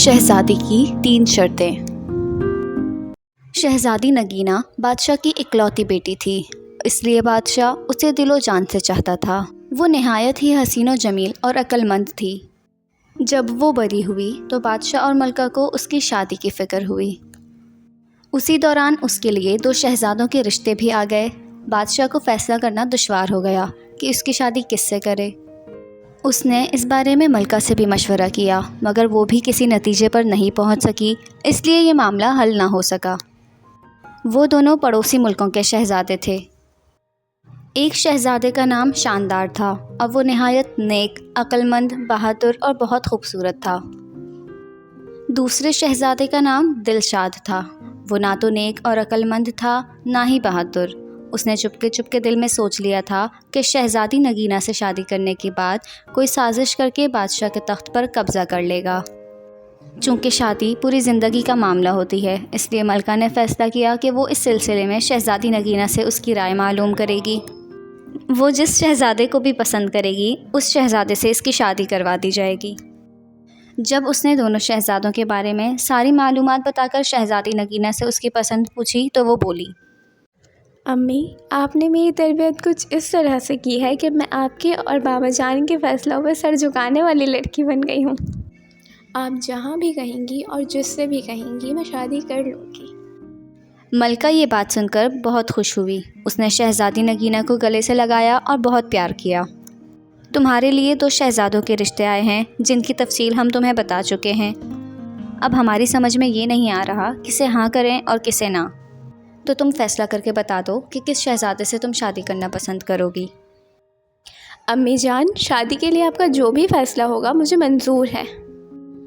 शहजादी की 3 शर्तें। शहजादी नगीना बादशाह की इकलौती बेटी थी, इसलिए बादशाह उसे दिलो जान से चाहता था। वो नहायत ही हसीन और जमील और अक्लमंद थी। जब वो बड़ी हुई तो बादशाह और मलका को उसकी शादी की फ़िक्र हुई। उसी दौरान उसके लिए 2 शहजादों के रिश्ते भी आ गए। बादशाह को फ़ैसला करना दुश्वार हो गया कि उसकी शादी किससे करे। उसने इस बारे में मलका से भी मशवरा किया, मगर वो भी किसी नतीजे पर नहीं पहुंच सकी, इसलिए ये मामला हल ना हो सका। वो दोनों पड़ोसी मुल्कों के शहजादे थे। एक शहजादे का नाम शानदार था और वो नहायत नेक, अक्लमंद, बहादुर और बहुत खूबसूरत था। दूसरे शहजादे का नाम दिलशाद था। वो ना तो नेक और अक्लमंद था, ना ही बहादुर। उसने चुपके चुपके दिल में सोच लिया था कि शहजादी नगीना से शादी करने के बाद कोई साजिश करके बादशाह के तख्त पर कब्ज़ा कर लेगा। चूँकि शादी पूरी ज़िंदगी का मामला होती है, इसलिए मलका ने फ़ैसला किया कि वो इस सिलसिले में शहजादी नगीना से उसकी राय मालूम करेगी। वो जिस शहज़ादे को भी पसंद करेगी, उस शहज़ादे से इसकी शादी करवा दी जाएगी। जब उसने दोनों शहज़ादों के बारे में सारी मालूमात बताकर शहजादी नगीना से उसकी पसंद पूछी तो वो बोली, अम्मी, आपने मेरी तरबियत कुछ इस तरह से की है कि मैं आपके और बाबा जान के फ़ैसलों पर सर झुकाने वाली लड़की बन गई हूँ। आप जहाँ भी कहेंगी और जिससे भी कहेंगी मैं शादी कर लूँगी। मलका ये बात सुनकर बहुत खुश हुई। उसने शहजादी नगीना को गले से लगाया और बहुत प्यार किया। तुम्हारे लिए 2 शहजादों के रिश्ते आए हैं, जिनकी तफसील हम तुम्हें बता चुके हैं। अब हमारी समझ में ये नहीं आ रहा किसे हाँ करें और किसे ना, तो तुम फैसला करके बता दो कि किस शहजादे से तुम शादी करना पसंद करोगी। अम्मी जान, शादी के लिए आपका जो भी फ़ैसला होगा मुझे मंजूर है।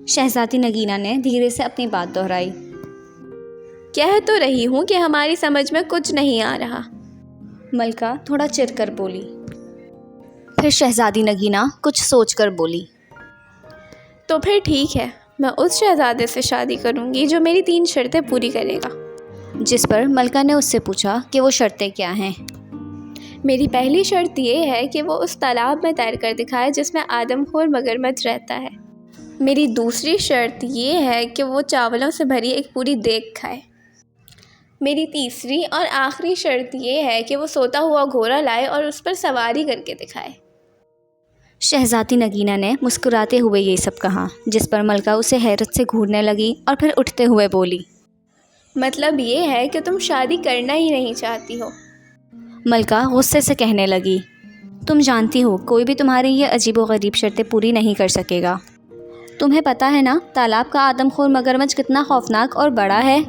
शहजादी नगीना ने धीरे से अपनी बात दोहराई। कह तो रही हूँ कि हमारी समझ में कुछ नहीं आ रहा। मलका थोड़ा चिढ़ कर बोली। फिर शहजादी नगीना कुछ सोच कर बोली, तो फिर ठीक है, मैं उस शहजादे से शादी करूँगी जो मेरी 3 शर्तें पूरी करेगा। जिस पर मलका ने उससे पूछा कि वो शर्तें क्या हैं। मेरी पहली शर्त ये है कि वो उस तालाब में तैर कर दिखाए जिसमें आदमखोर मगरमच्छ रहता है। मेरी दूसरी शर्त ये है कि वो चावलों से भरी एक पूरी देग खाए। मेरी तीसरी और आखिरी शर्त ये है कि वो सोता हुआ घोड़ा लाए और उस पर सवारी करके दिखाए। शहजादी नगीना ने मुस्कुराते हुए ये सब कहा, जिस पर मलका उसे हैरत से घूरने लगी और फिर उठते हुए बोली, मतलब ये है कि तुम शादी करना ही नहीं चाहती हो। मलका गुस्से से कहने लगी, तुम जानती हो कोई भी तुम्हारी ये अजीबोगरीब शर्तें पूरी नहीं कर सकेगा। तुम्हें पता है ना तालाब का आदमखोर मगरमच्छ कितना खौफनाक और बड़ा है।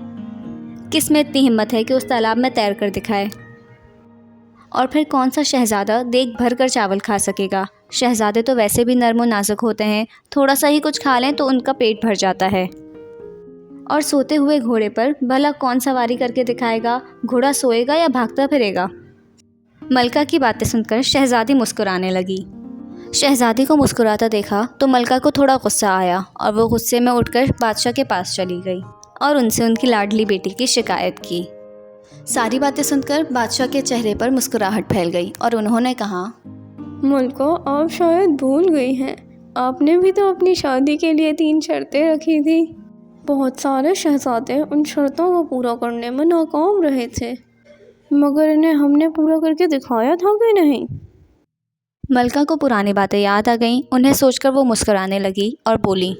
किस में इतनी हिम्मत है कि उस तालाब में तैर कर दिखाए। और फिर कौन सा शहज़ादा देख भर कर चावल खा सकेगा। शहज़ादे तो वैसे भी नर्म और नाजुक होते हैं, थोड़ा सा ही कुछ खा लें तो उनका पेट भर जाता है। और सोते हुए घोड़े पर भला कौन सवारी करके दिखाएगा। घोड़ा सोएगा या भागता फिरेगा। मलका की बातें सुनकर शहज़ादी मुस्कुराने लगी। शहज़ादी को मुस्कुराता देखा तो मलका को थोड़ा गुस्सा आया और वो गुस्से में उठकर बादशाह के पास चली गई और उनसे उनकी लाडली बेटी की शिकायत की। सारी बातें सुनकर बादशाह के चेहरे पर मुस्कुराहट फैल गई और उन्होंने कहा, मलका, आप शायद भूल गई हैं, आपने भी तो अपनी शादी के लिए 3 शर्तें रखी थी। बहुत सारे शहजादे उन शर्तों को पूरा करने में नाकाम रहे थे, मगर इन्हें हमने पूरा करके दिखाया था कि नहीं। मलका को पुरानी बातें याद आ गईं। उन्हें सोचकर वो मुस्कुराने लगी और बोली,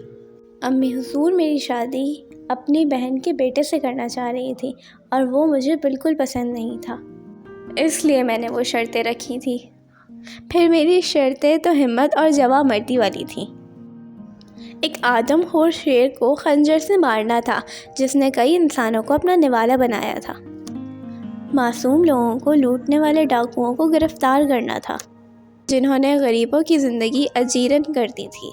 अम्मी हुजूर मेरी शादी अपनी बहन के बेटे से करना चाह रही थी और वो मुझे बिल्कुल पसंद नहीं था, इसलिए मैंने वो शर्तें रखी थी। फिर मेरी शर्तें तो हिम्मत और जवाबमर्दी वाली थी। एक आदमखोर शेर को खंजर से मारना था जिसने कई इंसानों को अपना निवाला बनाया था। मासूम लोगों को लूटने वाले डाकुओं को गिरफ्तार करना था जिन्होंने गरीबों की ज़िंदगी अजीरन कर दी थी।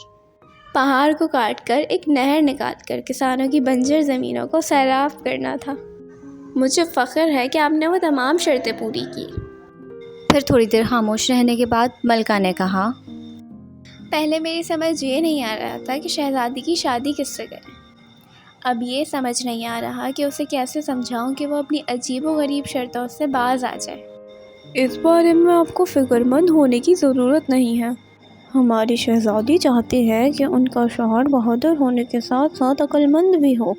पहाड़ को काटकर एक नहर निकालकर किसानों की बंजर ज़मीनों को सैराब करना था। मुझे फ़ख्र है कि आपने वो तमाम शर्तें पूरी की। फिर थोड़ी देर खामोश रहने के बाद मलका ने कहा, पहले मेरी समझ ये नहीं आ रहा था कि शहज़ादी की शादी किससे करें। अब ये समझ नहीं आ रहा कि उसे कैसे समझाऊं कि वो अपनी अजीबोगरीब शर्तों से बाज आ जाए। इस बारे में आपको फ़िक्रमंद होने की ज़रूरत नहीं है। ہماری شہزادی چاہتی ہے کہ ان کا شوہر بہادر ہونے کے ساتھ ساتھ عقل مند بھی ہو۔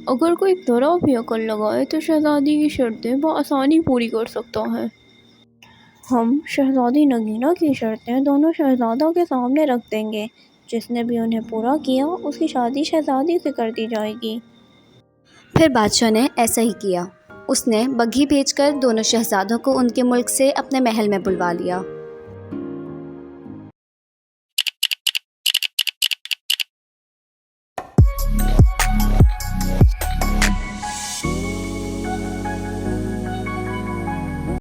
اگر کوئی ذرا بھی عقل لگائے تو شہزادی کی شرطیں بآسانی پوری کر سکتا ہے۔ ہم شہزادی نگینہ کی شرطیں دونوں شہزادوں کے سامنے رکھ دیں گے۔ جس نے بھی انہیں پورا کیا اس کی شادی شہزادی سے کر دی جائے گی۔ پھر بادشاہ نے ایسا ہی کیا۔ اس نے بگھی بھیج کر دونوں شہزادوں کو ان کے ملک سے اپنے محل میں بلوا لیا۔